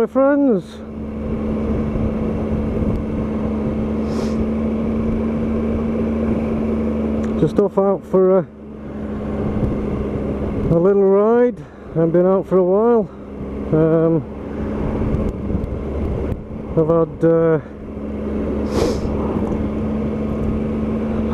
friends. Just off out for a little ride. I've been out for a while. I've had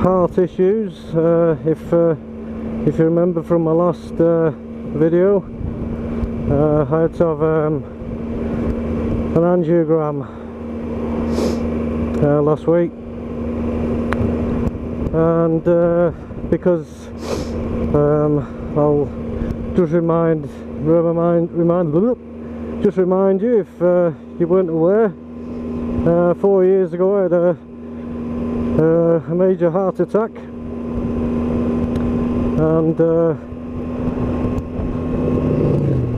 heart issues. If you remember from my last video, I had to have an angiogram last week, and because I'll just remind you if you weren't aware, 4 years ago I had a major heart attack, and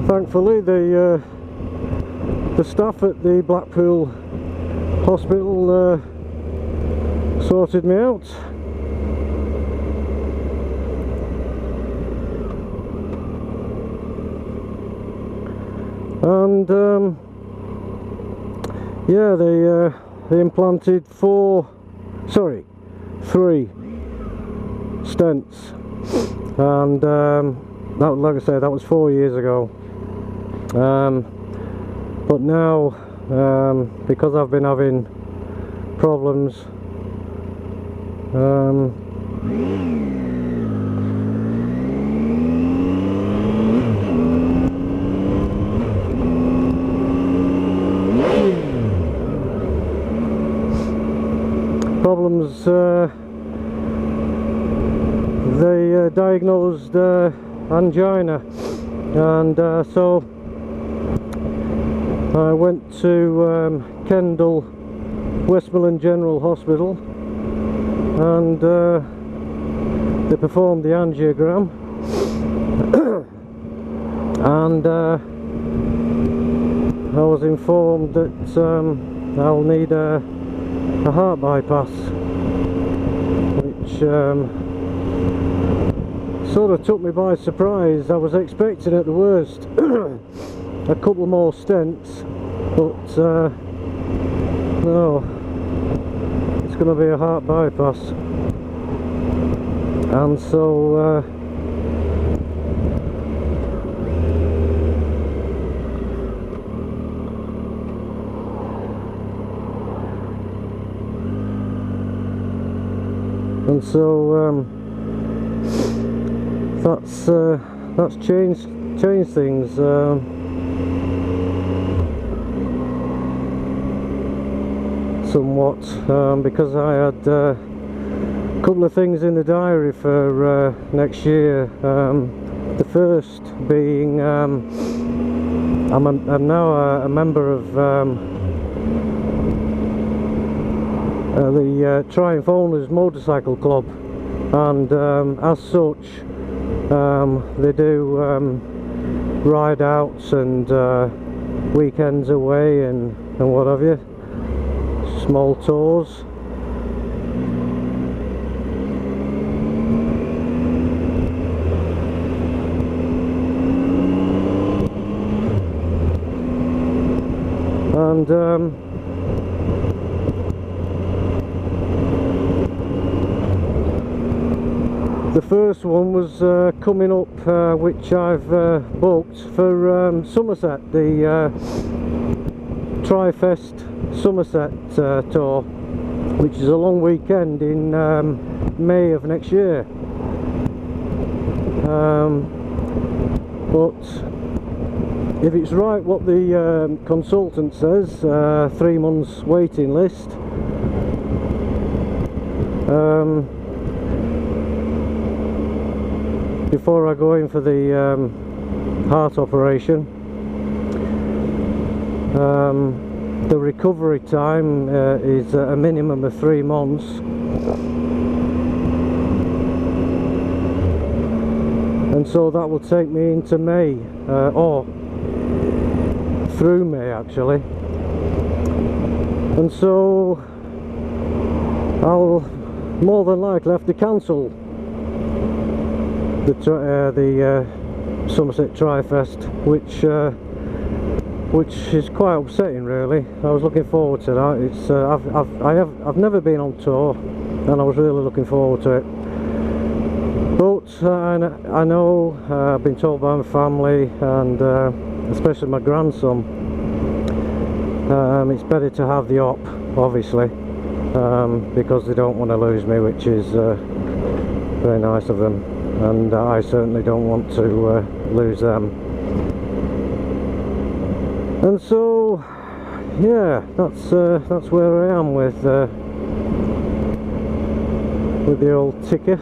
thankfully the staff at the Blackpool hospital sorted me out. And yeah, they implanted 3 stents, and that, like I say, that was 4 years ago. But now, because I've been having problems, they diagnosed angina, and so I went to Kendal Westmoreland General Hospital, and they performed the angiogram, and I was informed that I'll need a heart bypass, which sort of took me by surprise. I was expecting at the worst a couple more stents, but no, it's going to be a heart bypass. And so that's changed things. Somewhat, because I had a couple of things in the diary for next year. The first being, I'm now a member of the Triumph Owners Motorcycle Club, and as such they do ride outs and weekends away and what have you, small tours. And the first one was coming up, which I've booked for Somerset, the Tri-Fest Somerset tour, which is a long weekend in May of next year. But if it's right what the consultant says, 3 months waiting list, before I go in for the heart operation. The recovery time is a minimum of 3 months, and so that will take me into May, or through May actually, and so I'll more than likely have to cancel the Somerset Tri-Fest, which which is quite upsetting really. I was looking forward to that. It's I've never been on tour, and I was really looking forward to it. But I know I've been told by my family, and especially my grandson, it's better to have the op, obviously, because they don't want to lose me, which is very nice of them, and I certainly don't want to lose them. And so, yeah, that's where I am with the old ticker.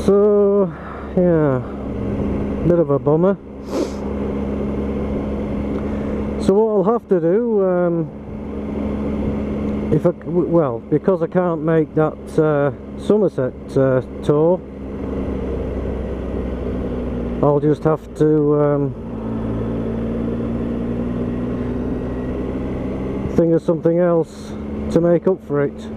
So, yeah, bit of a bummer. So what I'll have to do, because I can't make that Somerset tour, I'll just have to think of something else to make up for it.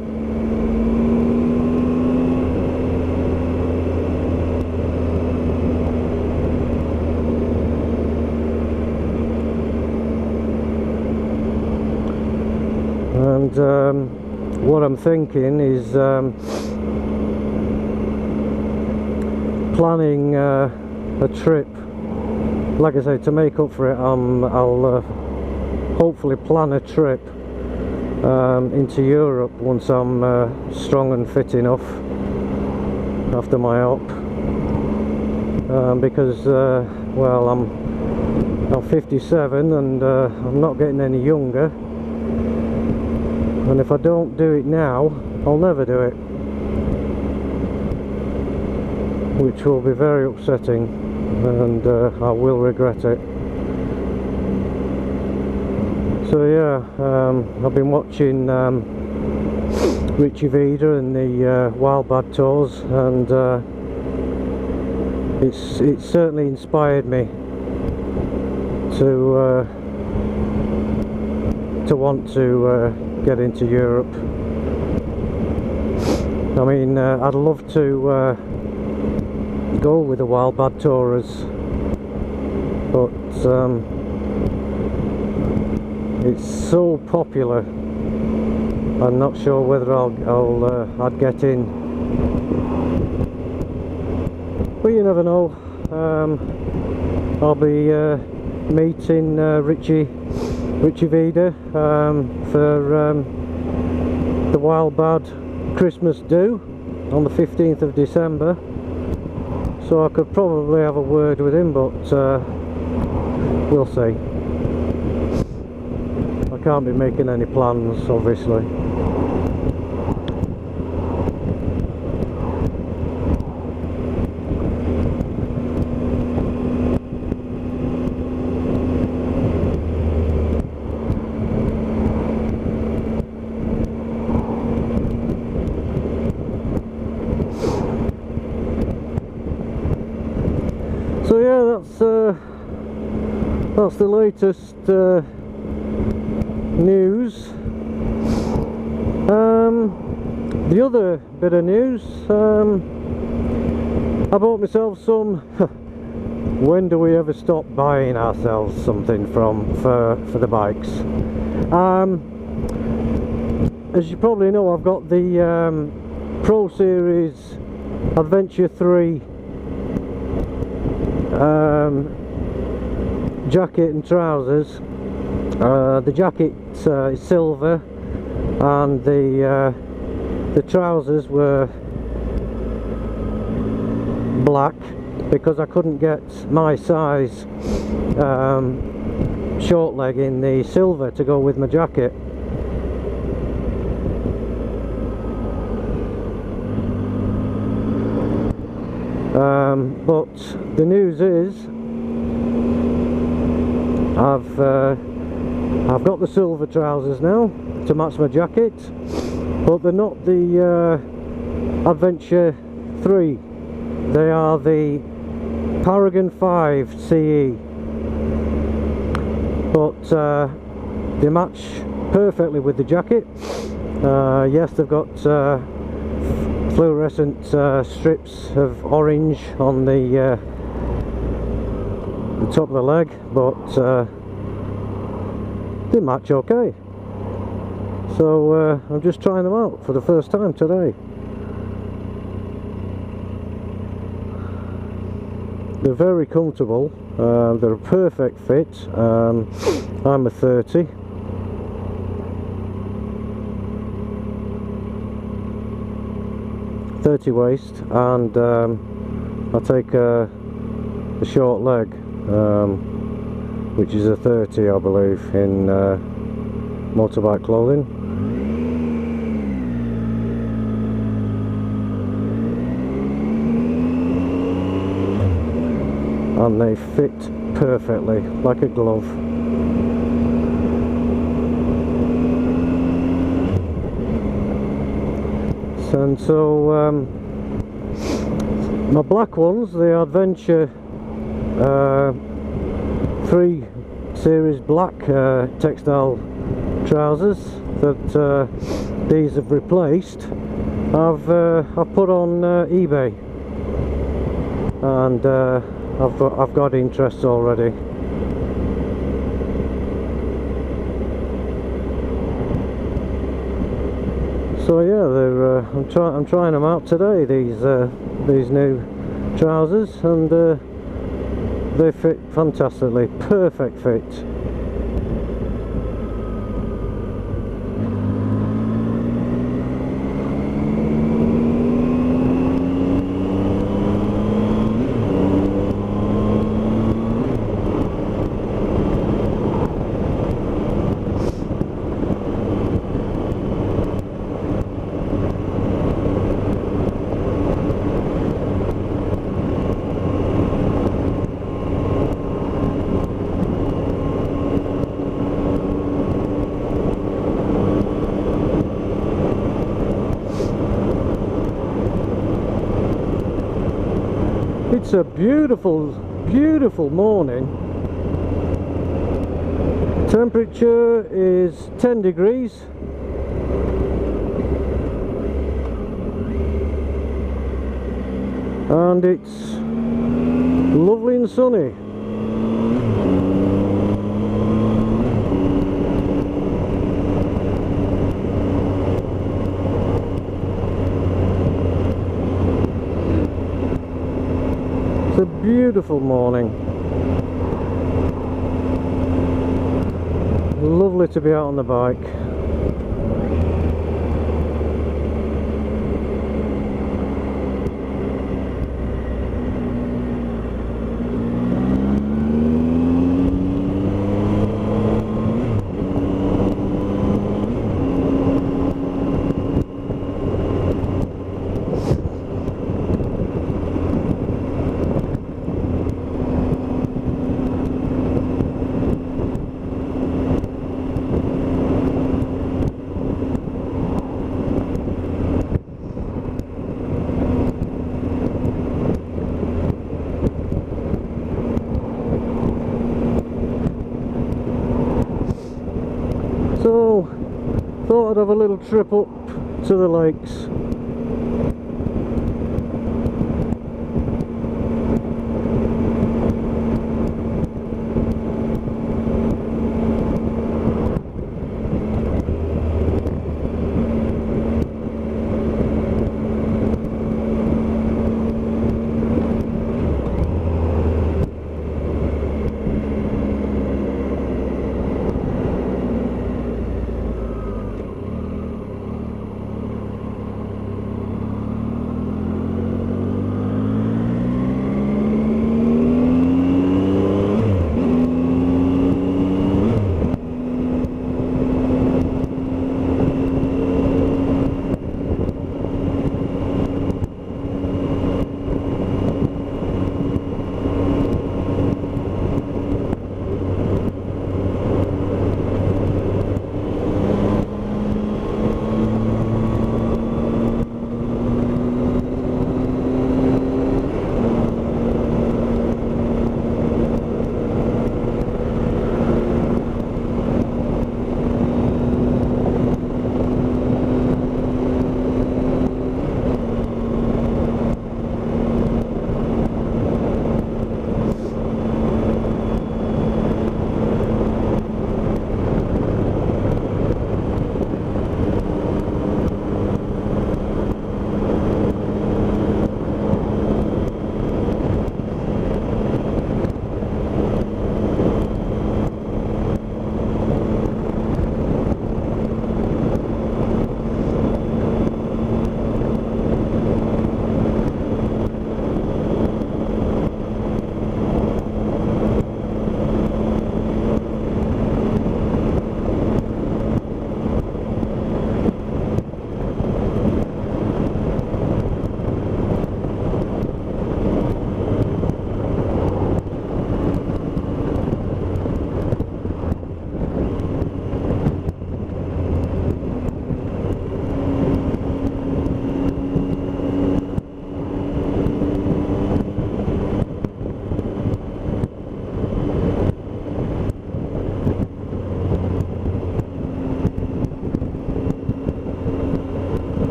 And what I'm thinking is planning a trip. Like I say, to make up for it, I'll hopefully plan a trip into Europe once I'm strong and fit enough after my op, because well, I'm 57 and I'm not getting any younger. And if I don't do it now, I'll never do it, which will be very upsetting, and I will regret it. So yeah, I've been watching Richie Vida and the Wild Bad Tours, and it's certainly inspired me to want to get into Europe. I mean, I'd love to go with the Wild Bad Tourers, but it's so popular. I'm not sure whether I'd get in, but you never know. I'll be meeting Richie Vida for the Wild Bad Christmas do on the 15th of December, so I could probably have a word with him, but we'll see. I can't be making any plans, obviously. So yeah, that's the latest news. The other bit of news, I bought myself some. When do we ever stop buying ourselves something for the bikes? As you probably know, I've got the Pro Series Adventure 3 jacket and trousers. The jacket is silver, and the trousers were black because I couldn't get my size short leg in the silver to go with my jacket. But the news is I've got the silver trousers now to match my jacket, but they're not the Adventure 3. They are the Paragon 5 CE, but they match perfectly with the jacket. Yes, they've got fluorescent strips of orange on the top of the leg, but they match okay. So I'm just trying them out for the first time today. They're very comfortable, they're a perfect fit. I'm a 30. Waist, and I take a short leg, which is a 30, I believe, in motorbike clothing. And they fit perfectly, like a glove. And so my black ones, the Adventure 3 Series black textile trousers that these have replaced, I've put on eBay, and I've got interest already. So yeah, they're I'm trying them out today, these new trousers, and they fit fantastically, perfect fit. It's a beautiful, beautiful morning. Temperature is 10 degrees. And it's lovely and sunny. It's a beautiful morning. Lovely to be out on the bike. So, thought I'd have a little trip up to the lakes.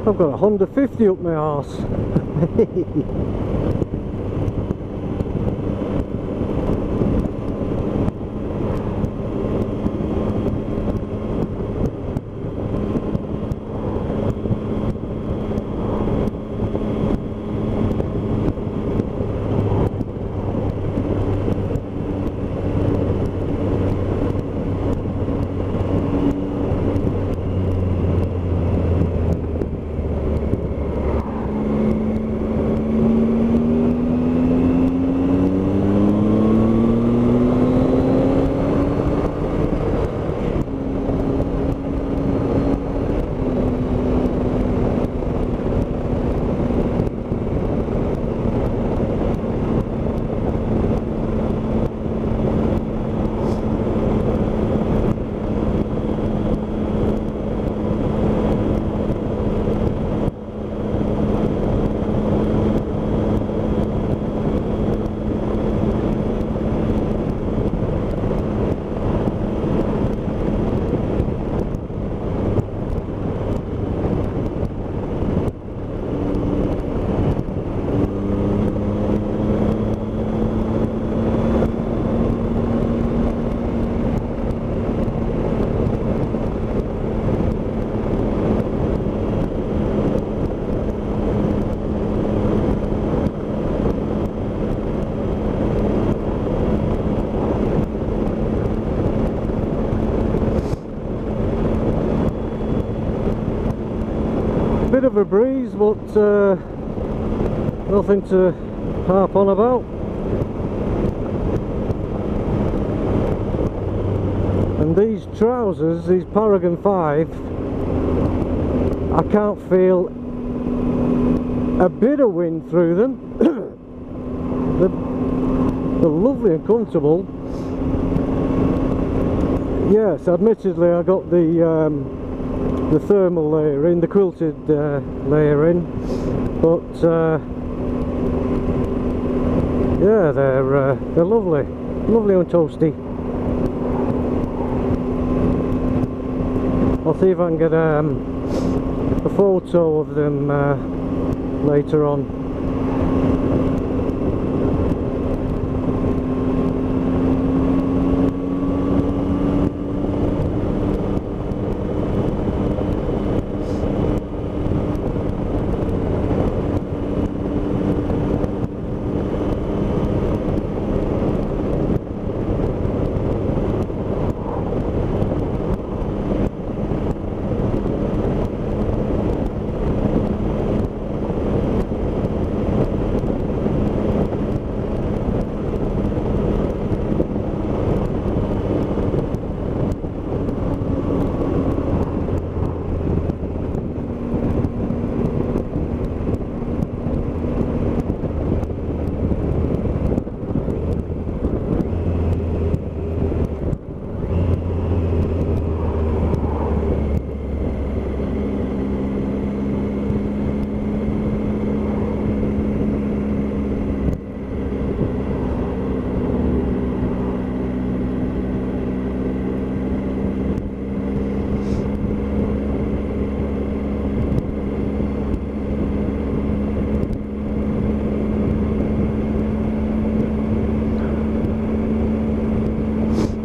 I've got a Honda 50 up my arse. Bit of a breeze, but nothing to harp on about. And these trousers, these Paragon 5, I can't feel a bit of wind through them. They're lovely and comfortable. Yes, admittedly I got the thermal layer in, the quilted layer in, but yeah, they're lovely, lovely and toasty. I'll see if I can get a photo of them later on.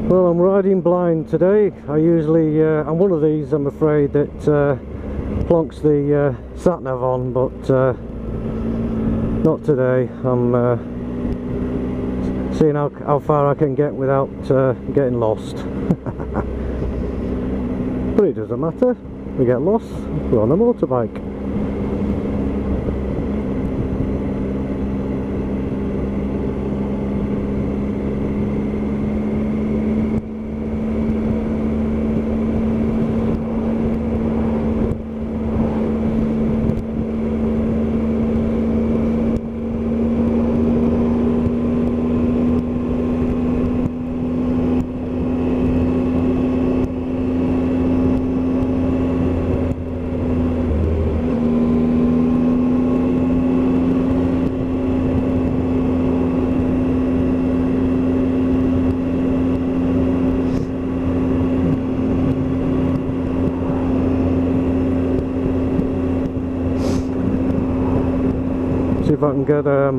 Well, I'm riding blind today. I usually, I'm one of these, I'm afraid, that plonks the sat-nav on, but not today. I'm seeing how far I can get without getting lost. But it doesn't matter, we get lost, we're on a motorbike. if I can get a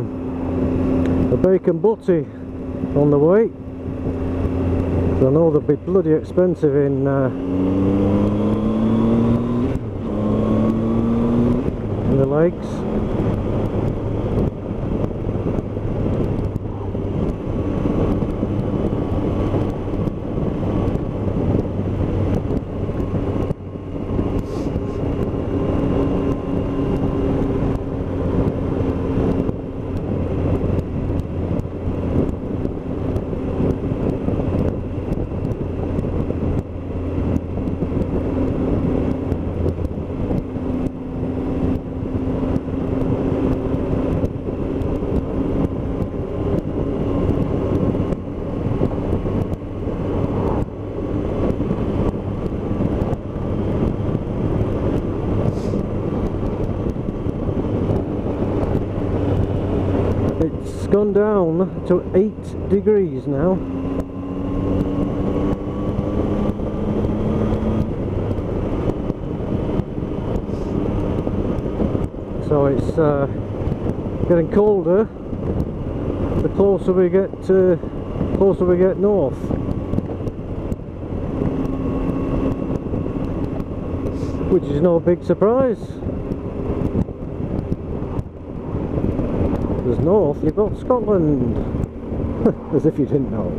bacon butty on the way. So I know they'll be bloody expensive in the lakes. It's gone down to 8 degrees now. So it's getting colder the closer we get north. Which is no big surprise. There's north, you've got Scotland. As if you didn't know.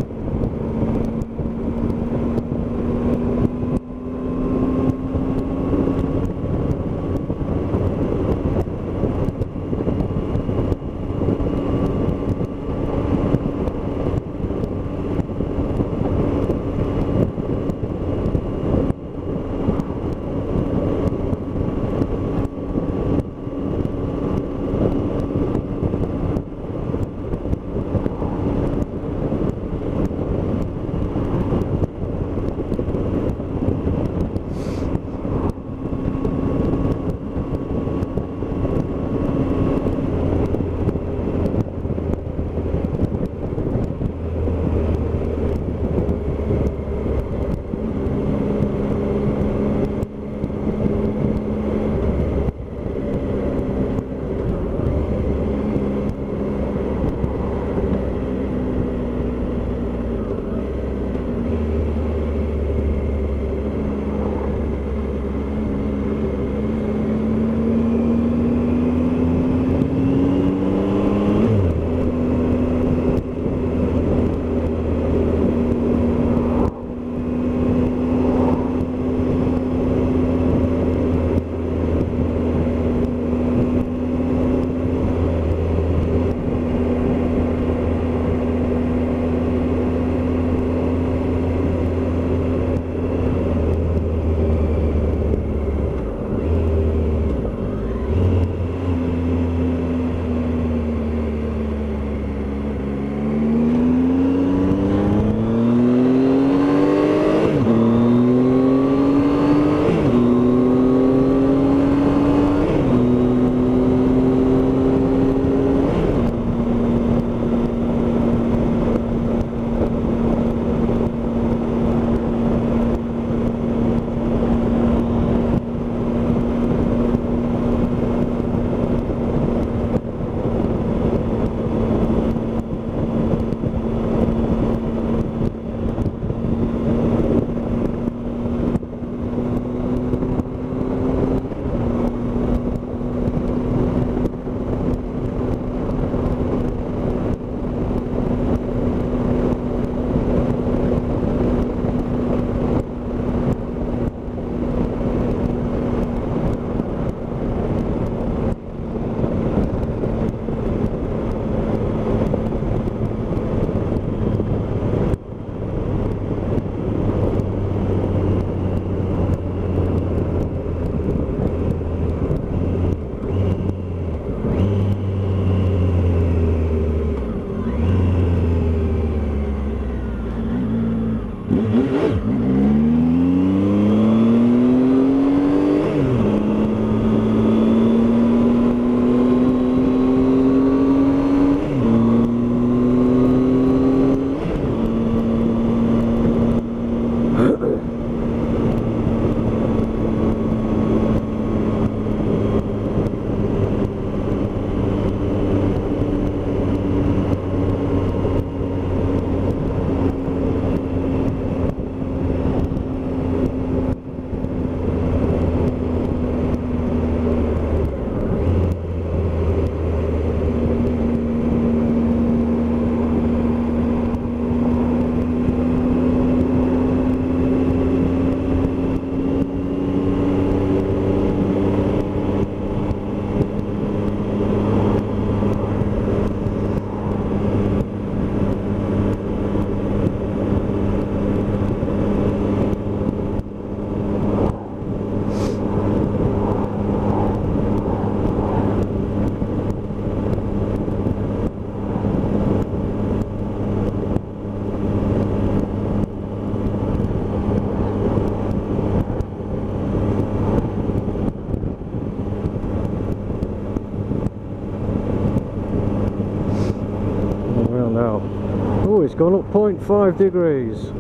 gone up 0.5 degrees.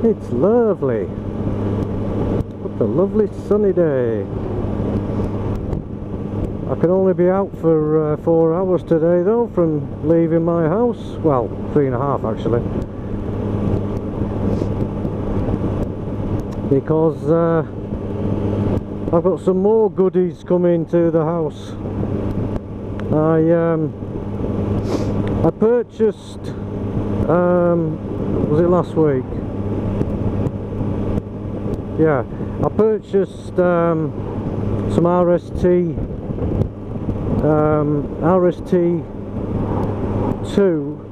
It's lovely. What a lovely sunny day. I can only be out for 4 hours today though, from leaving my house. Well, 3.5 actually. Because I've got some more goodies coming to the house. I purchased, was it last week? Yeah, I purchased some RST2